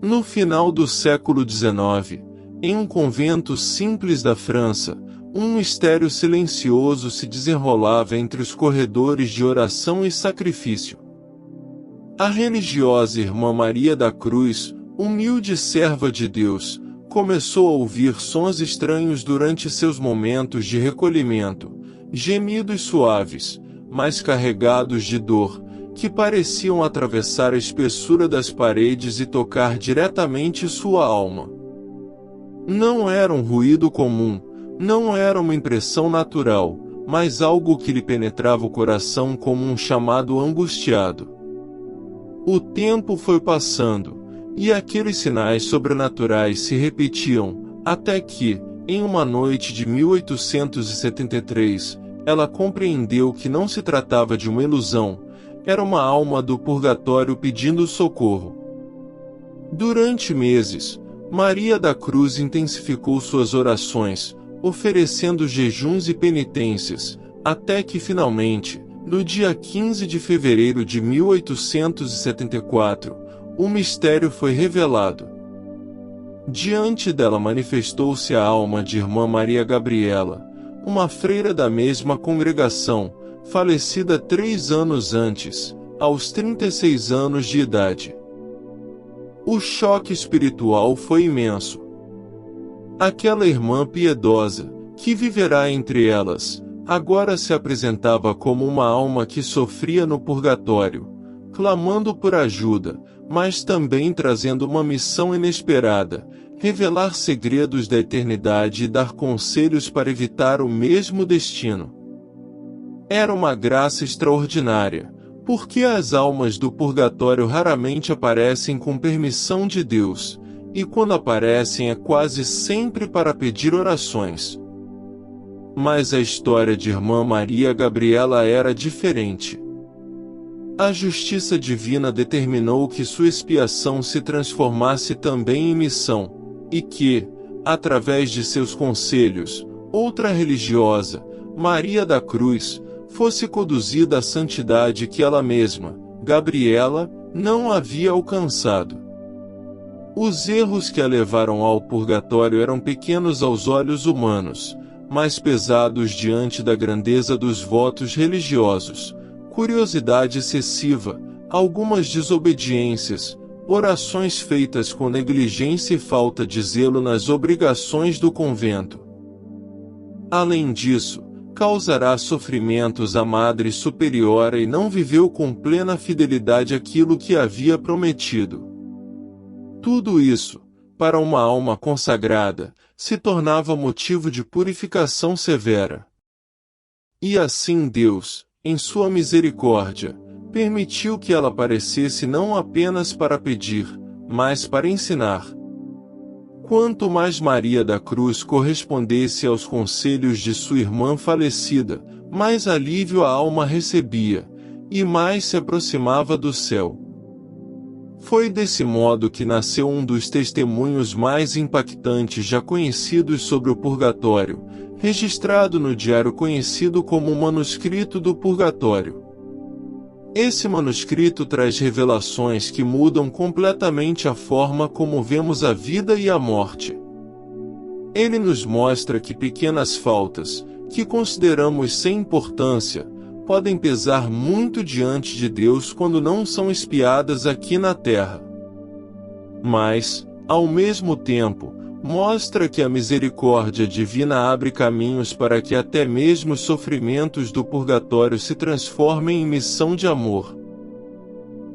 No final do século XIX, em um convento simples da França, um mistério silencioso se desenrolava entre os corredores de oração e sacrifício. A religiosa irmã Maria da Cruz, humilde serva de Deus, começou a ouvir sons estranhos durante seus momentos de recolhimento, gemidos suaves, mas carregados de dor, que pareciam atravessar a espessura das paredes e tocar diretamente sua alma. Não era um ruído comum, não era uma impressão natural, mas algo que lhe penetrava o coração como um chamado angustiado. O tempo foi passando, e aqueles sinais sobrenaturais se repetiam, até que, em uma noite de 1873, ela compreendeu que não se tratava de uma ilusão, era uma alma do purgatório pedindo socorro. Durante meses, Maria da Cruz intensificou suas orações, oferecendo jejuns e penitências, até que finalmente, no dia 15 de fevereiro de 1874, o mistério foi revelado. Diante dela manifestou-se a alma de irmã Maria Gabriela, uma freira da mesma congregação, falecida 3 anos antes, aos 36 anos de idade. O choque espiritual foi imenso. Aquela irmã piedosa, que viverá entre elas, agora se apresentava como uma alma que sofria no purgatório, clamando por ajuda, mas também trazendo uma missão inesperada, revelar segredos da eternidade e dar conselhos para evitar o mesmo destino. Era uma graça extraordinária, porque as almas do purgatório raramente aparecem com permissão de Deus, e quando aparecem é quase sempre para pedir orações. Mas a história de irmã Maria Gabriela era diferente. A justiça divina determinou que sua expiação se transformasse também em missão, e que, através de seus conselhos, outra religiosa, Maria da Cruz, fosse conduzida à santidade que ela mesma, Gabriela, não havia alcançado. Os erros que a levaram ao purgatório eram pequenos aos olhos humanos, mas pesados diante da grandeza dos votos religiosos, curiosidade excessiva, algumas desobediências, orações feitas com negligência e falta de zelo nas obrigações do convento. Além disso, causará sofrimentos à Madre Superiora e não viveu com plena fidelidade aquilo que havia prometido. Tudo isso, para uma alma consagrada, se tornava motivo de purificação severa. E assim Deus, em sua misericórdia, permitiu que ela aparecesse não apenas para pedir, mas para ensinar. Quanto mais Maria da Cruz correspondesse aos conselhos de sua irmã falecida, mais alívio a alma recebia, e mais se aproximava do céu. Foi desse modo que nasceu um dos testemunhos mais impactantes já conhecidos sobre o purgatório, registrado no diário conhecido como o Manuscrito do Purgatório. Esse manuscrito traz revelações que mudam completamente a forma como vemos a vida e a morte. Ele nos mostra que pequenas faltas, que consideramos sem importância, podem pesar muito diante de Deus quando não são expiadas aqui na terra. Mas, ao mesmo tempo, mostra que a misericórdia divina abre caminhos para que até mesmo os sofrimentos do purgatório se transformem em missão de amor.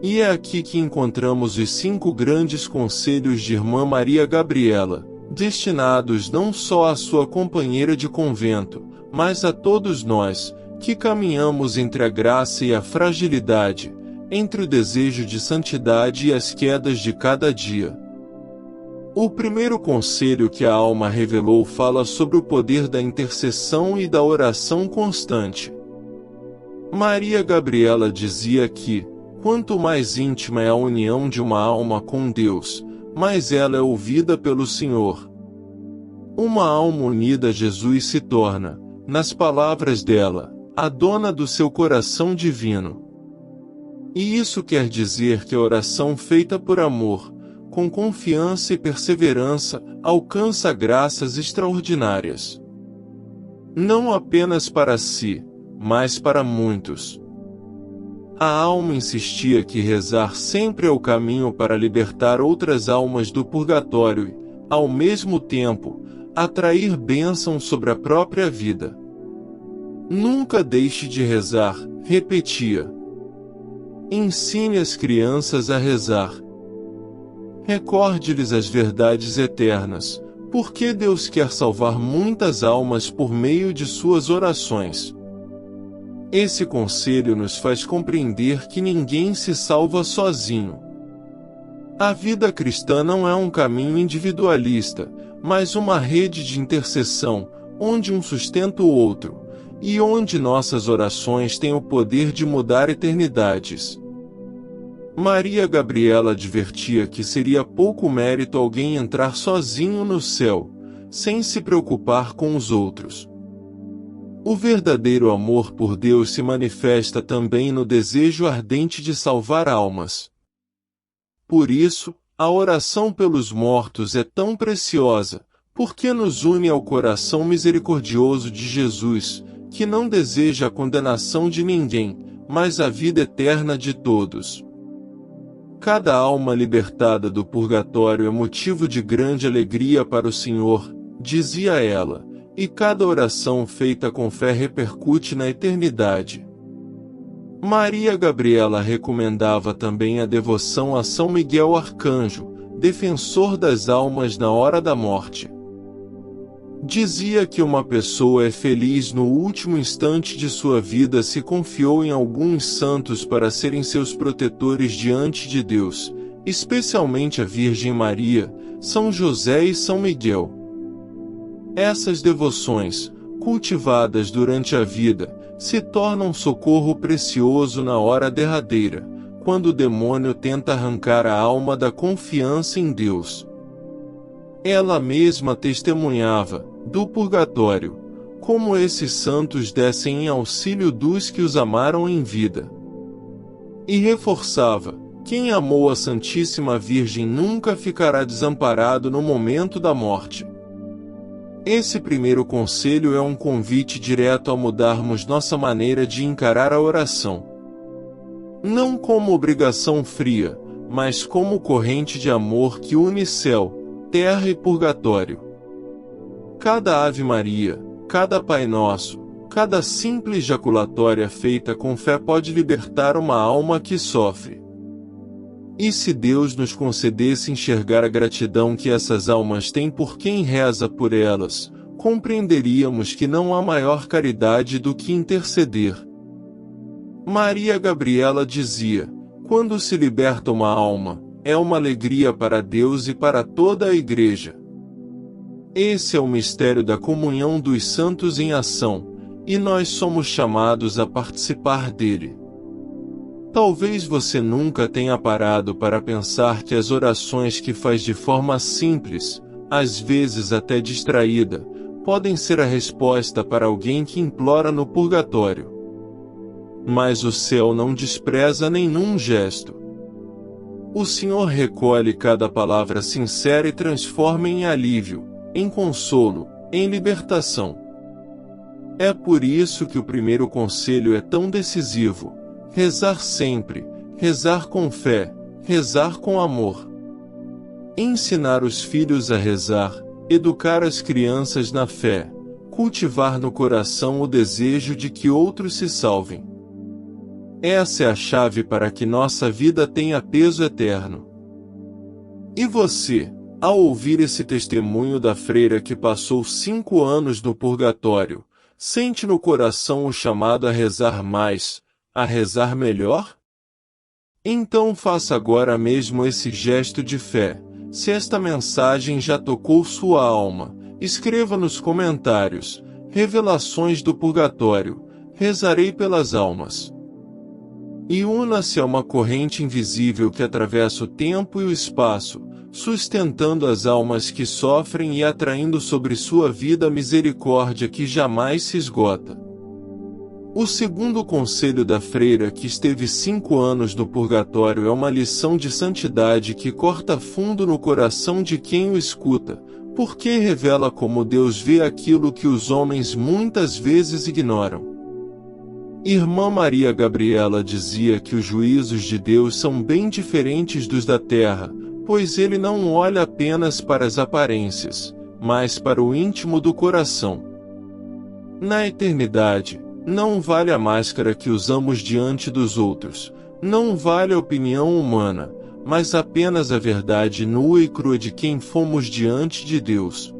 E é aqui que encontramos os 5 grandes conselhos de irmã Maria Gabriela, destinados não só à sua companheira de convento, mas a todos nós, que caminhamos entre a graça e a fragilidade, entre o desejo de santidade e as quedas de cada dia. O primeiro conselho que a alma revelou fala sobre o poder da intercessão e da oração constante. Maria Gabriela dizia que, quanto mais íntima é a união de uma alma com Deus, mais ela é ouvida pelo Senhor. Uma alma unida a Jesus se torna, nas palavras dela, a dona do seu coração divino. E isso quer dizer que a oração feita por amor, com confiança e perseverança, alcança graças extraordinárias. Não apenas para si, mas para muitos. A alma insistia que rezar sempre é o caminho para libertar outras almas do purgatório e, ao mesmo tempo, atrair bênção sobre a própria vida. Nunca deixe de rezar, repetia. Ensine as crianças a rezar. Recorde-lhes as verdades eternas, porque Deus quer salvar muitas almas por meio de suas orações. Esse conselho nos faz compreender que ninguém se salva sozinho. A vida cristã não é um caminho individualista, mas uma rede de intercessão, onde um sustenta o outro, e onde nossas orações têm o poder de mudar eternidades. Maria Gabriela advertia que seria pouco mérito alguém entrar sozinho no céu, sem se preocupar com os outros. O verdadeiro amor por Deus se manifesta também no desejo ardente de salvar almas. Por isso, a oração pelos mortos é tão preciosa, porque nos une ao coração misericordioso de Jesus, que não deseja a condenação de ninguém, mas a vida eterna de todos. Cada alma libertada do purgatório é motivo de grande alegria para o Senhor, dizia ela, e cada oração feita com fé repercute na eternidade. Maria Gabriela recomendava também a devoção a São Miguel Arcanjo, defensor das almas na hora da morte. Dizia que uma pessoa é feliz no último instante de sua vida se confiou em alguns santos para serem seus protetores diante de Deus, especialmente a Virgem Maria, São José e São Miguel. Essas devoções, cultivadas durante a vida, se tornam socorro precioso na hora derradeira, quando o demônio tenta arrancar a alma da confiança em Deus. Ela mesma testemunhava, do purgatório, como esses santos descem em auxílio dos que os amaram em vida. E reforçava, quem amou a Santíssima Virgem nunca ficará desamparado no momento da morte. Esse primeiro conselho é um convite direto a mudarmos nossa maneira de encarar a oração. Não como obrigação fria, mas como corrente de amor que une céu, terra e purgatório. Cada Ave Maria, cada Pai Nosso, cada simples jaculatória feita com fé pode libertar uma alma que sofre. E se Deus nos concedesse enxergar a gratidão que essas almas têm por quem reza por elas, compreenderíamos que não há maior caridade do que interceder. Maria Gabriela dizia, quando se liberta uma alma, é uma alegria para Deus e para toda a Igreja. Esse é o mistério da comunhão dos santos em ação, e nós somos chamados a participar dele. Talvez você nunca tenha parado para pensar que as orações que faz de forma simples, às vezes até distraída, podem ser a resposta para alguém que implora no purgatório. Mas o céu não despreza nenhum gesto. O Senhor recolhe cada palavra sincera e transforma em alívio, em consolo, em libertação. É por isso que o primeiro conselho é tão decisivo: rezar sempre, rezar com fé, rezar com amor. Ensinar os filhos a rezar, educar as crianças na fé, cultivar no coração o desejo de que outros se salvem. Essa é a chave para que nossa vida tenha peso eterno. E você, ao ouvir esse testemunho da freira que passou 5 anos no purgatório, sente no coração o chamado a rezar mais, a rezar melhor? Então faça agora mesmo esse gesto de fé. Se esta mensagem já tocou sua alma, escreva nos comentários: Revelações do Purgatório, rezarei pelas almas. E una-se a uma corrente invisível que atravessa o tempo e o espaço, sustentando as almas que sofrem e atraindo sobre sua vida a misericórdia que jamais se esgota. O segundo conselho da freira que esteve 5 anos no purgatório é uma lição de santidade que corta fundo no coração de quem o escuta, porque revela como Deus vê aquilo que os homens muitas vezes ignoram. Irmã Maria Gabriela dizia que os juízos de Deus são bem diferentes dos da terra, pois ele não olha apenas para as aparências, mas para o íntimo do coração. Na eternidade, não vale a máscara que usamos diante dos outros, não vale a opinião humana, mas apenas a verdade nua e crua de quem fomos diante de Deus.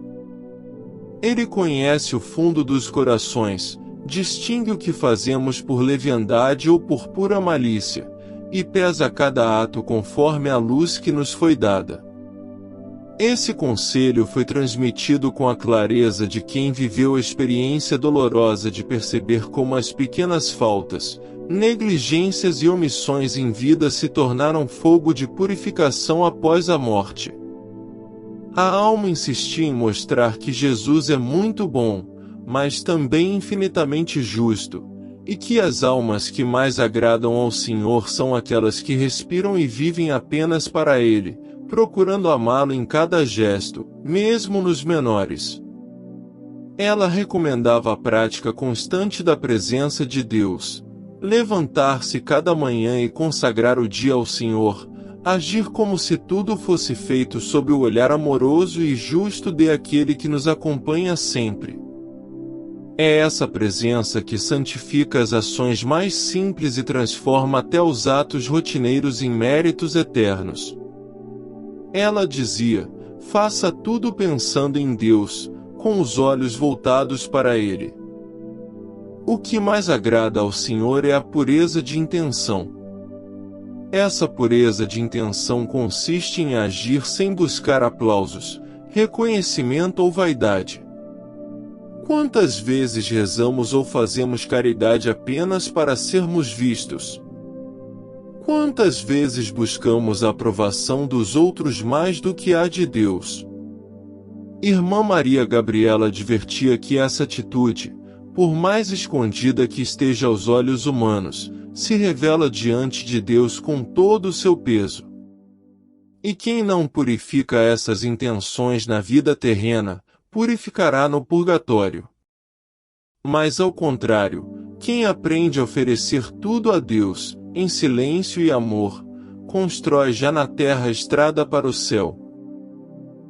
Ele conhece o fundo dos corações, distingue o que fazemos por leviandade ou por pura malícia, e pesa cada ato conforme a luz que nos foi dada. Esse conselho foi transmitido com a clareza de quem viveu a experiência dolorosa de perceber como as pequenas faltas, negligências e omissões em vida se tornaram fogo de purificação após a morte. A alma insistia em mostrar que Jesus é muito bom, mas também infinitamente justo, e que as almas que mais agradam ao Senhor são aquelas que respiram e vivem apenas para Ele, procurando amá-lo em cada gesto, mesmo nos menores. Ela recomendava a prática constante da presença de Deus, levantar-se cada manhã e consagrar o dia ao Senhor, agir como se tudo fosse feito sob o olhar amoroso e justo daquele que nos acompanha sempre. É essa presença que santifica as ações mais simples e transforma até os atos rotineiros em méritos eternos. Ela dizia: faça tudo pensando em Deus, com os olhos voltados para Ele. O que mais agrada ao Senhor é a pureza de intenção. Essa pureza de intenção consiste em agir sem buscar aplausos, reconhecimento ou vaidade. Quantas vezes rezamos ou fazemos caridade apenas para sermos vistos? Quantas vezes buscamos a aprovação dos outros mais do que a de Deus? Irmã Maria Gabriela advertia que essa atitude, por mais escondida que esteja aos olhos humanos, se revela diante de Deus com todo o seu peso. E quem não purifica essas intenções na vida terrena, purificará no purgatório. Mas ao contrário, quem aprende a oferecer tudo a Deus, em silêncio e amor, constrói já na terra a estrada para o céu.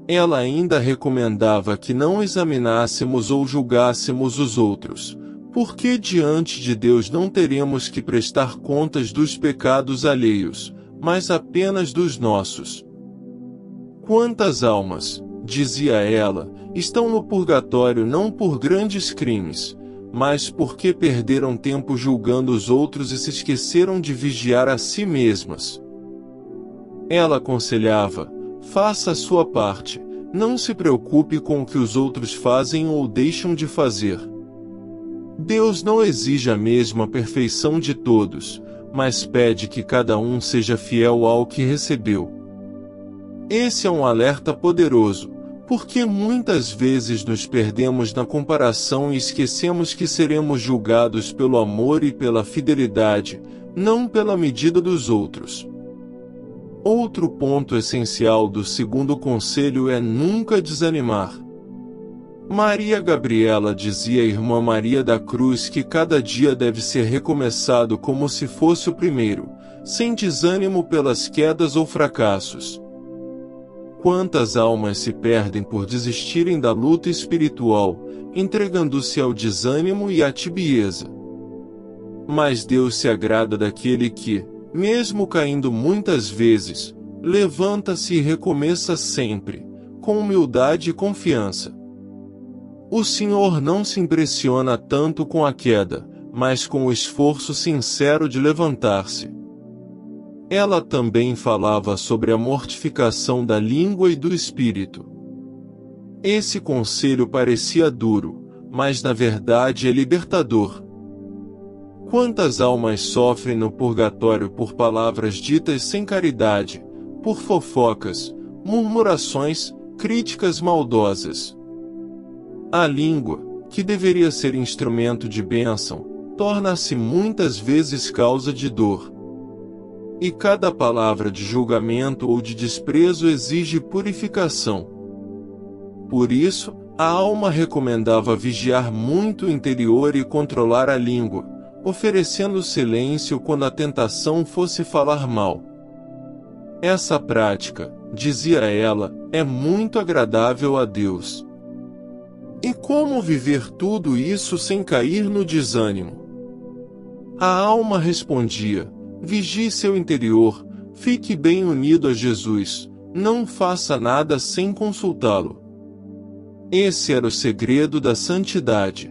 Ela ainda recomendava que não examinássemos ou julgássemos os outros, porque diante de Deus não teremos que prestar contas dos pecados alheios, mas apenas dos nossos. Quantas almas, dizia ela, estão no purgatório não por grandes crimes, mas porque perderam tempo julgando os outros e se esqueceram de vigiar a si mesmas. Ela aconselhava: faça a sua parte, não se preocupe com o que os outros fazem ou deixam de fazer. Deus não exige a mesma perfeição de todos, mas pede que cada um seja fiel ao que recebeu. Esse é um alerta poderoso, porque muitas vezes nos perdemos na comparação e esquecemos que seremos julgados pelo amor e pela fidelidade, não pela medida dos outros. Outro ponto essencial do segundo conselho é nunca desanimar. Maria Gabriela dizia à irmã Maria da Cruz que cada dia deve ser recomeçado como se fosse o primeiro, sem desânimo pelas quedas ou fracassos. Quantas almas se perdem por desistirem da luta espiritual, entregando-se ao desânimo e à tibieza. Mas Deus se agrada daquele que, mesmo caindo muitas vezes, levanta-se e recomeça sempre, com humildade e confiança. O Senhor não se impressiona tanto com a queda, mas com o esforço sincero de levantar-se. Ela também falava sobre a mortificação da língua e do espírito. Esse conselho parecia duro, mas na verdade é libertador. Quantas almas sofrem no purgatório por palavras ditas sem caridade, por fofocas, murmurações, críticas maldosas. A língua, que deveria ser instrumento de bênção, torna-se muitas vezes causa de dor. E cada palavra de julgamento ou de desprezo exige purificação. Por isso, a alma recomendava vigiar muito o interior e controlar a língua, oferecendo silêncio quando a tentação fosse falar mal. Essa prática, dizia ela, é muito agradável a Deus. E como viver tudo isso sem cair no desânimo? A alma respondia: vigie seu interior, fique bem unido a Jesus, não faça nada sem consultá-lo. Esse era o segredo da santidade.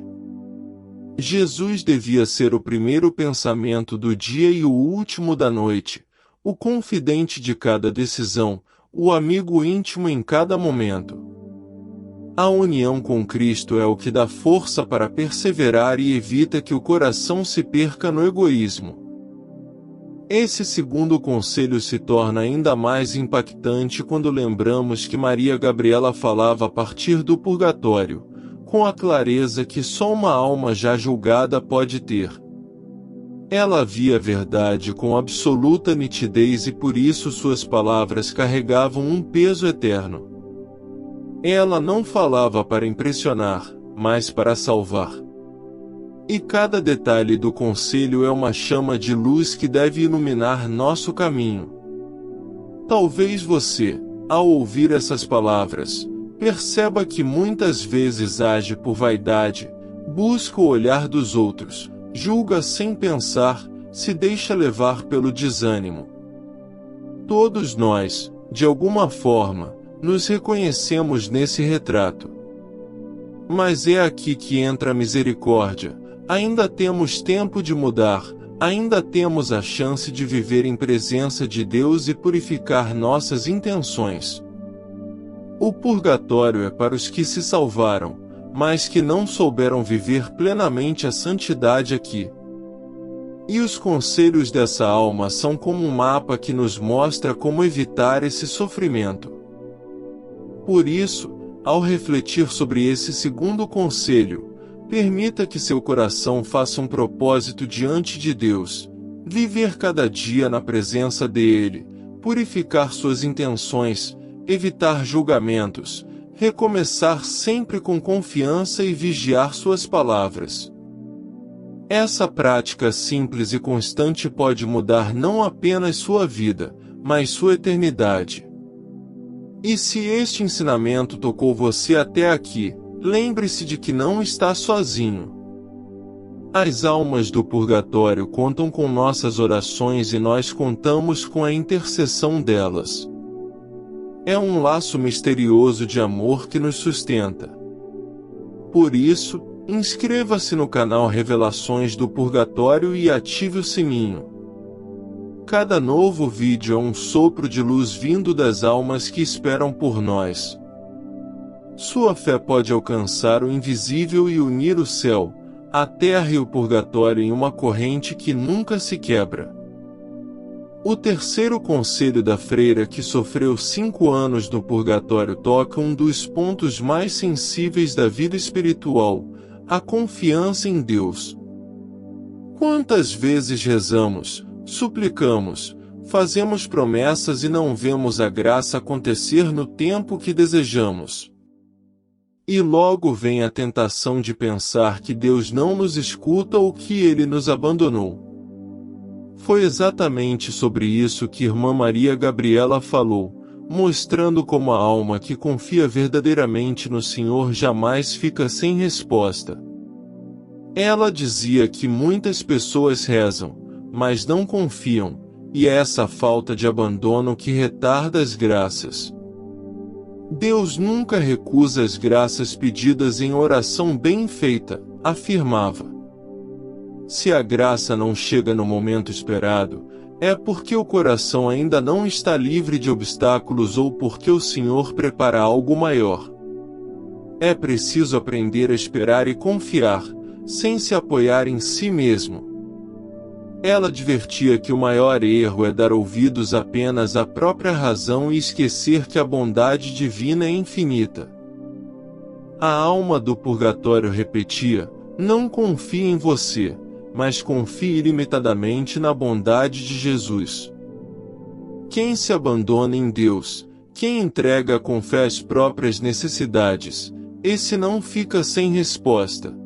Jesus devia ser o primeiro pensamento do dia e o último da noite, o confidente de cada decisão, o amigo íntimo em cada momento. A união com Cristo é o que dá força para perseverar e evita que o coração se perca no egoísmo. Esse segundo conselho se torna ainda mais impactante quando lembramos que Maria Gabriela falava a partir do purgatório, com a clareza que só uma alma já julgada pode ter. Ela via a verdade com absoluta nitidez e por isso suas palavras carregavam um peso eterno. Ela não falava para impressionar, mas para salvar. E cada detalhe do conselho é uma chama de luz que deve iluminar nosso caminho. Talvez você, ao ouvir essas palavras, perceba que muitas vezes age por vaidade, busca o olhar dos outros, julga sem pensar, se deixa levar pelo desânimo. Todos nós, de alguma forma, nos reconhecemos nesse retrato. Mas é aqui que entra a misericórdia. Ainda temos tempo de mudar, ainda temos a chance de viver em presença de Deus e purificar nossas intenções. O purgatório é para os que se salvaram, mas que não souberam viver plenamente a santidade aqui. E os conselhos dessa alma são como um mapa que nos mostra como evitar esse sofrimento. Por isso, ao refletir sobre esse segundo conselho, permita que seu coração faça um propósito diante de Deus, viver cada dia na presença dele, purificar suas intenções, evitar julgamentos, recomeçar sempre com confiança e vigiar suas palavras. Essa prática simples e constante pode mudar não apenas sua vida, mas sua eternidade. E se este ensinamento tocou você até aqui, lembre-se de que não está sozinho. As almas do purgatório contam com nossas orações e nós contamos com a intercessão delas. É um laço misterioso de amor que nos sustenta. Por isso, inscreva-se no canal Revelações do Purgatório e ative o sininho. Cada novo vídeo é um sopro de luz vindo das almas que esperam por nós. Sua fé pode alcançar o invisível e unir o céu, a terra e o purgatório em uma corrente que nunca se quebra. O terceiro conselho da freira que sofreu 5 anos no purgatório toca um dos pontos mais sensíveis da vida espiritual, a confiança em Deus. Quantas vezes rezamos, suplicamos, fazemos promessas e não vemos a graça acontecer no tempo que desejamos? E logo vem a tentação de pensar que Deus não nos escuta ou que Ele nos abandonou. Foi exatamente sobre isso que Irmã Maria Gabriela falou, mostrando como a alma que confia verdadeiramente no Senhor jamais fica sem resposta. Ela dizia que muitas pessoas rezam, mas não confiam, e é essa falta de abandono que retarda as graças. Deus nunca recusa as graças pedidas em oração bem feita, afirmava. Se a graça não chega no momento esperado, é porque o coração ainda não está livre de obstáculos ou porque o Senhor prepara algo maior. É preciso aprender a esperar e confiar, sem se apoiar em si mesmo. Ela advertia que o maior erro é dar ouvidos apenas à própria razão e esquecer que a bondade divina é infinita. A alma do purgatório repetia: não confie em você, mas confie ilimitadamente na bondade de Jesus. Quem se abandona em Deus, quem entrega com fé as próprias necessidades, esse não fica sem resposta.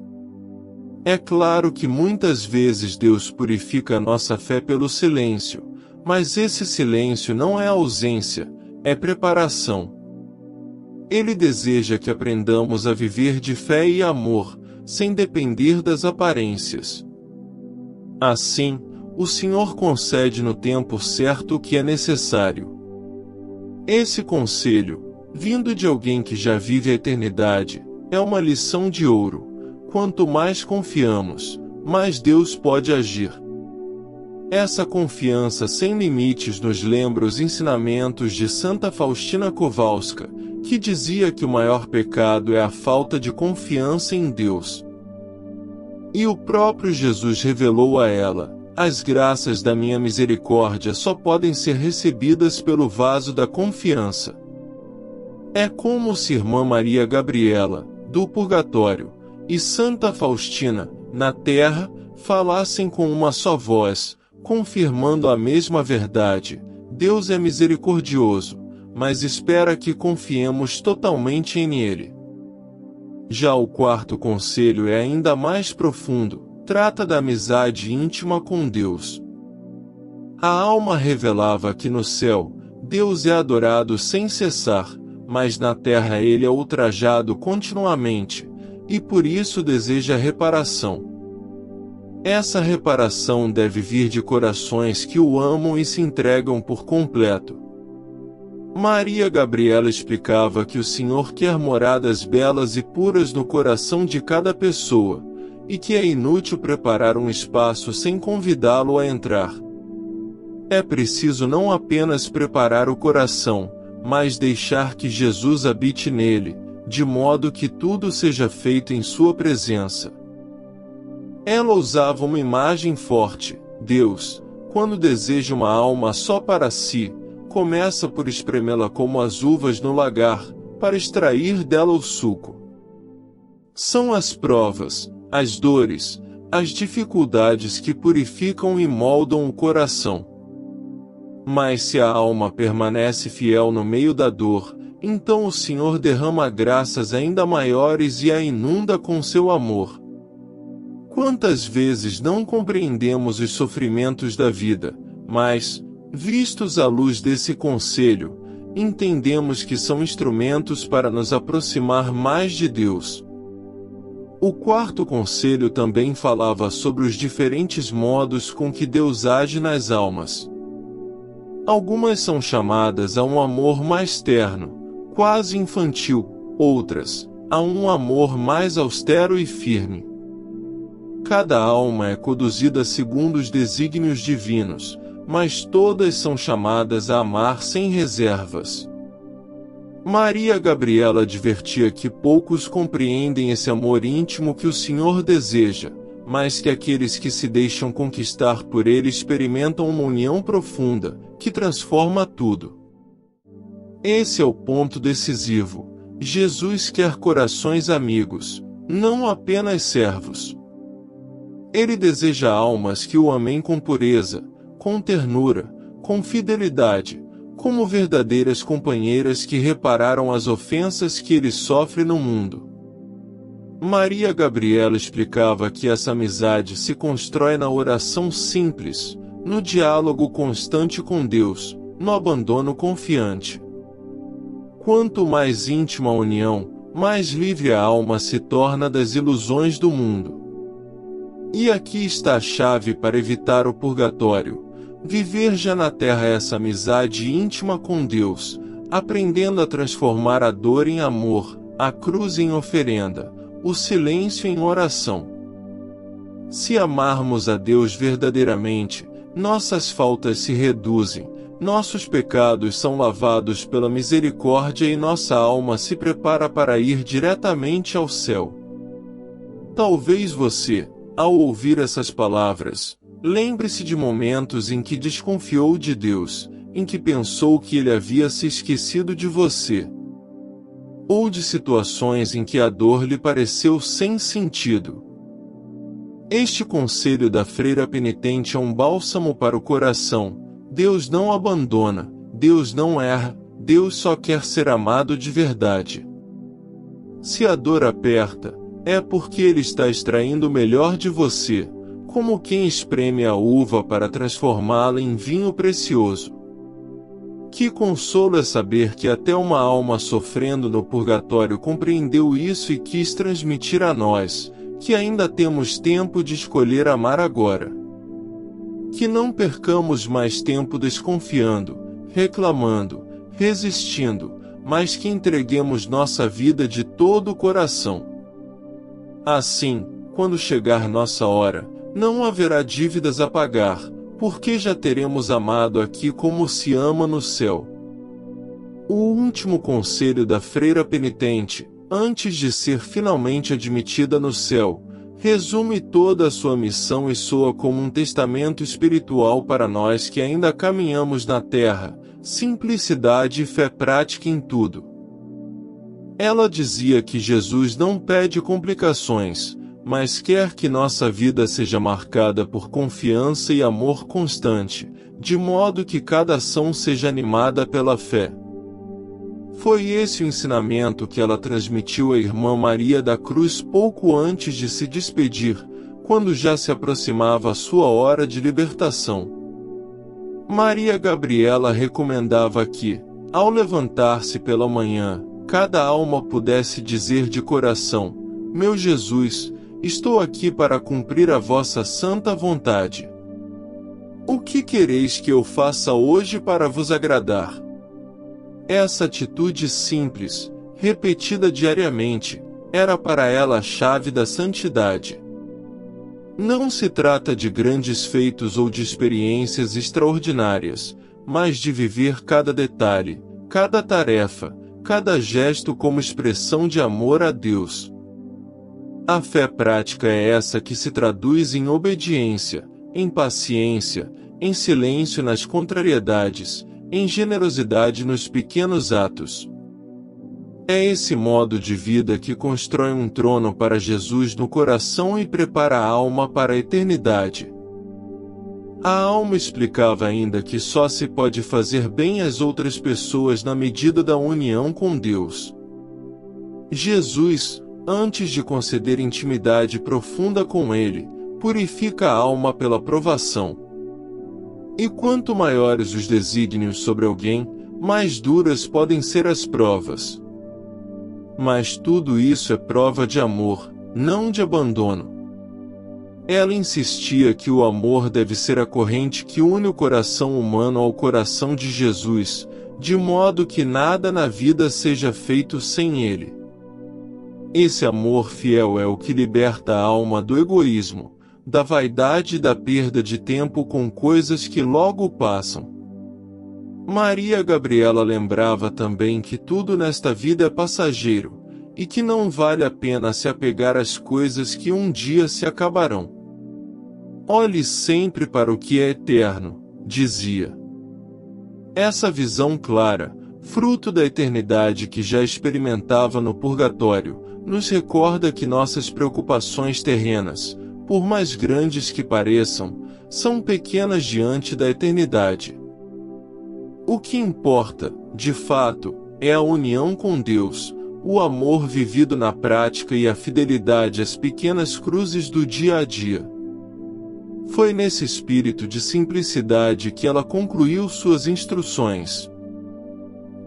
É claro que muitas vezes Deus purifica nossa fé pelo silêncio, mas esse silêncio não é ausência, é preparação. Ele deseja que aprendamos a viver de fé e amor, sem depender das aparências. Assim, o Senhor concede no tempo certo o que é necessário. Esse conselho, vindo de alguém que já vive a eternidade, é uma lição de ouro. Quanto mais confiamos, mais Deus pode agir. Essa confiança sem limites nos lembra os ensinamentos de Santa Faustina Kowalska, que dizia que o maior pecado é a falta de confiança em Deus. E o próprio Jesus revelou a ela: as graças da minha misericórdia só podem ser recebidas pelo vaso da confiança. É como se Irmã Maria Gabriela, do Purgatório, e Santa Faustina, na Terra, falassem com uma só voz, confirmando a mesma verdade: Deus é misericordioso, mas espera que confiemos totalmente em Ele. Já o quarto conselho é ainda mais profundo, trata da amizade íntima com Deus. A alma revelava que no céu, Deus é adorado sem cessar, mas na terra Ele é ultrajado continuamente, e por isso deseja reparação. Essa reparação deve vir de corações que o amam e se entregam por completo. Maria Gabriela explicava que o Senhor quer moradas belas e puras no coração de cada pessoa, e que é inútil preparar um espaço sem convidá-lo a entrar. É preciso não apenas preparar o coração, mas deixar que Jesus habite nele, de modo que tudo seja feito em sua presença. Ela usava uma imagem forte: Deus, quando deseja uma alma só para si, começa por espremê-la como as uvas no lagar, para extrair dela o suco. São as provas, as dores, as dificuldades que purificam e moldam o coração. Mas se a alma permanece fiel no meio da dor, então o Senhor derrama graças ainda maiores e a inunda com seu amor. Quantas vezes não compreendemos os sofrimentos da vida, mas, vistos à luz desse conselho, entendemos que são instrumentos para nos aproximar mais de Deus. O quarto conselho também falava sobre os diferentes modos com que Deus age nas almas. Algumas são chamadas a um amor mais terno, quase infantil, outras, a um amor mais austero e firme. Cada alma é conduzida segundo os desígnios divinos, mas todas são chamadas a amar sem reservas. Maria Gabriela advertia que poucos compreendem esse amor íntimo que o Senhor deseja, mas que aqueles que se deixam conquistar por ele experimentam uma união profunda, que transforma tudo. Esse é o ponto decisivo. Jesus quer corações amigos, não apenas servos. Ele deseja almas que o amem com pureza, com ternura, com fidelidade, como verdadeiras companheiras que repararam as ofensas que ele sofre no mundo. Maria Gabriela explicava que essa amizade se constrói na oração simples, no diálogo constante com Deus, no abandono confiante. Quanto mais íntima a união, mais livre a alma se torna das ilusões do mundo. E aqui está a chave para evitar o purgatório: viver já na terra essa amizade íntima com Deus, aprendendo a transformar a dor em amor, a cruz em oferenda, o silêncio em oração. Se amarmos a Deus verdadeiramente, nossas faltas se reduzem, nossos pecados são lavados pela misericórdia e nossa alma se prepara para ir diretamente ao céu. Talvez você, ao ouvir essas palavras, lembre-se de momentos em que desconfiou de Deus, em que pensou que Ele havia se esquecido de você. Ou de situações em que a dor lhe pareceu sem sentido. Este conselho da freira penitente é um bálsamo para o coração. Deus não abandona, Deus não erra, Deus só quer ser amado de verdade. Se a dor aperta, é porque Ele está extraindo o melhor de você, como quem espreme a uva para transformá-la em vinho precioso. Que consolo é saber que até uma alma sofrendo no purgatório compreendeu isso e quis transmitir a nós, que ainda temos tempo de escolher amar agora. Que não percamos mais tempo desconfiando, reclamando, resistindo, mas que entreguemos nossa vida de todo o coração. Assim, quando chegar nossa hora, não haverá dívidas a pagar, porque já teremos amado aqui como se ama no céu. O último conselho da freira penitente, antes de ser finalmente admitida no céu, resume toda a sua missão e soa como um testamento espiritual para nós que ainda caminhamos na terra: simplicidade e fé prática em tudo. Ela dizia que Jesus não pede complicações, mas quer que nossa vida seja marcada por confiança e amor constante, de modo que cada ação seja animada pela fé. Foi esse o ensinamento que ela transmitiu à irmã Maria da Cruz pouco antes de se despedir, quando já se aproximava a sua hora de libertação. Maria Gabriela recomendava que, ao levantar-se pela manhã, cada alma pudesse dizer de coração: meu Jesus, estou aqui para cumprir a vossa santa vontade. O que quereis que eu faça hoje para vos agradar? Essa atitude simples, repetida diariamente, era para ela a chave da santidade. Não se trata de grandes feitos ou de experiências extraordinárias, mas de viver cada detalhe, cada tarefa, cada gesto como expressão de amor a Deus. A fé prática é essa que se traduz em obediência, em paciência, em silêncio nas contrariedades, em generosidade nos pequenos atos. É esse modo de vida que constrói um trono para Jesus no coração e prepara a alma para a eternidade. A alma explicava ainda que só se pode fazer bem às outras pessoas na medida da união com Deus. Jesus, antes de conceder intimidade profunda com Ele, purifica a alma pela provação. E quanto maiores os desígnios sobre alguém, mais duras podem ser as provas. Mas tudo isso é prova de amor, não de abandono. Ela insistia que o amor deve ser a corrente que une o coração humano ao coração de Jesus, de modo que nada na vida seja feito sem ele. Esse amor fiel é o que liberta a alma do egoísmo, da vaidade e da perda de tempo com coisas que logo passam. Maria Gabriela lembrava também que tudo nesta vida é passageiro, e que não vale a pena se apegar às coisas que um dia se acabarão. Olhe sempre para o que é eterno, dizia. Essa visão clara, fruto da eternidade que já experimentava no purgatório, nos recorda que nossas preocupações terrenas, por mais grandes que pareçam, são pequenas diante da eternidade. O que importa, de fato, é a união com Deus, o amor vivido na prática e a fidelidade às pequenas cruzes do dia a dia. Foi nesse espírito de simplicidade que ela concluiu suas instruções.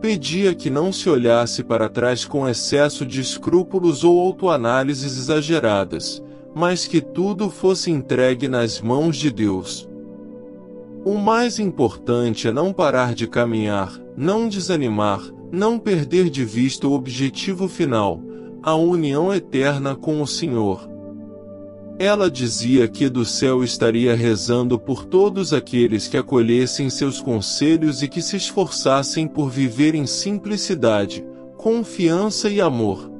Pedia que não se olhasse para trás com excesso de escrúpulos ou autoanálises exageradas, mas que tudo fosse entregue nas mãos de Deus. O mais importante é não parar de caminhar, não desanimar, não perder de vista o objetivo final, a união eterna com o Senhor. Ela dizia que do céu estaria rezando por todos aqueles que acolhessem seus conselhos e que se esforçassem por viver em simplicidade, confiança e amor.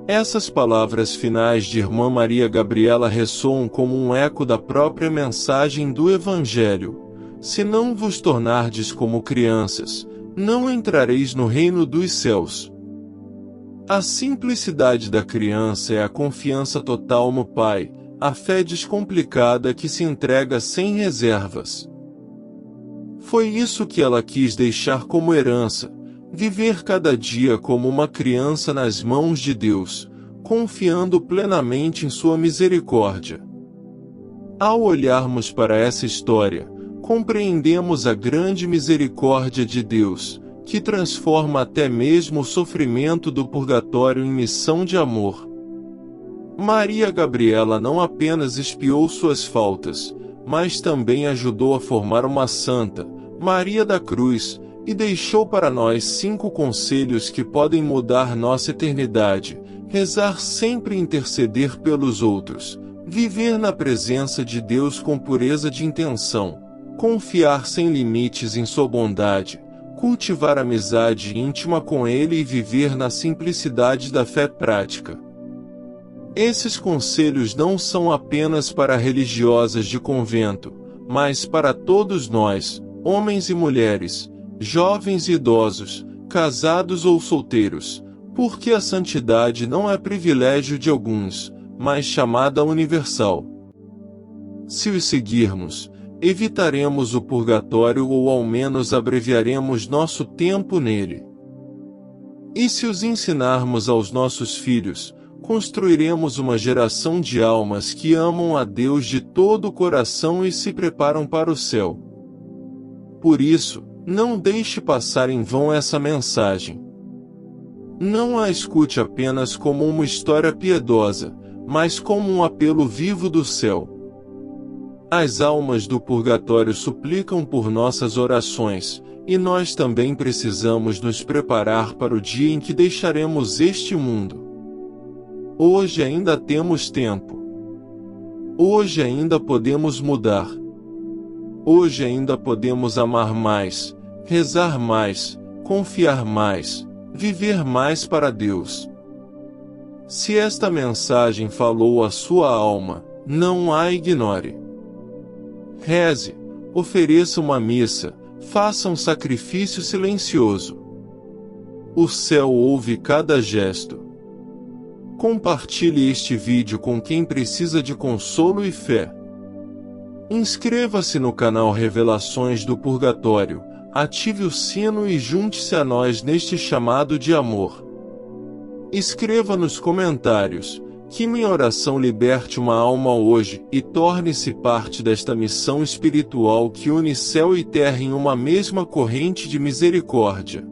Essas palavras finais de Irmã Maria Gabriela ressoam como um eco da própria mensagem do Evangelho: se não vos tornardes como crianças, não entrareis no reino dos céus. A simplicidade da criança é a confiança total no Pai, a fé descomplicada que se entrega sem reservas. Foi isso que ela quis deixar como herança, viver cada dia como uma criança nas mãos de Deus, confiando plenamente em sua misericórdia. Ao olharmos para essa história, compreendemos a grande misericórdia de Deus, que transforma até mesmo o sofrimento do purgatório em missão de amor. Maria Gabriela não apenas expiou suas faltas, mas também ajudou a formar uma santa, Maria da Cruz, e deixou para nós 5 conselhos que podem mudar nossa eternidade: rezar sempre e interceder pelos outros, viver na presença de Deus com pureza de intenção, confiar sem limites em sua bondade, cultivar amizade íntima com Ele e viver na simplicidade da fé prática. Esses conselhos não são apenas para religiosas de convento, mas para todos nós, homens e mulheres, jovens e idosos, casados ou solteiros, porque a santidade não é privilégio de alguns, mas chamada universal. Se os seguirmos, evitaremos o purgatório ou ao menos abreviaremos nosso tempo nele. E se os ensinarmos aos nossos filhos, construiremos uma geração de almas que amam a Deus de todo o coração e se preparam para o céu. Por isso, não deixe passar em vão essa mensagem. Não a escute apenas como uma história piedosa, mas como um apelo vivo do céu. As almas do purgatório suplicam por nossas orações, e nós também precisamos nos preparar para o dia em que deixaremos este mundo. Hoje ainda temos tempo. Hoje ainda podemos mudar. Hoje ainda podemos amar mais, rezar mais, confiar mais, viver mais para Deus. Se esta mensagem falou à sua alma, não a ignore. Reze, ofereça uma missa, faça um sacrifício silencioso. O céu ouve cada gesto. Compartilhe este vídeo com quem precisa de consolo e fé. Inscreva-se no canal Revelações do Purgatório, ative o sino e junte-se a nós neste chamado de amor. Escreva nos comentários: que minha oração liberte uma alma hoje, e torne-se parte desta missão espiritual que une céu e terra em uma mesma corrente de misericórdia.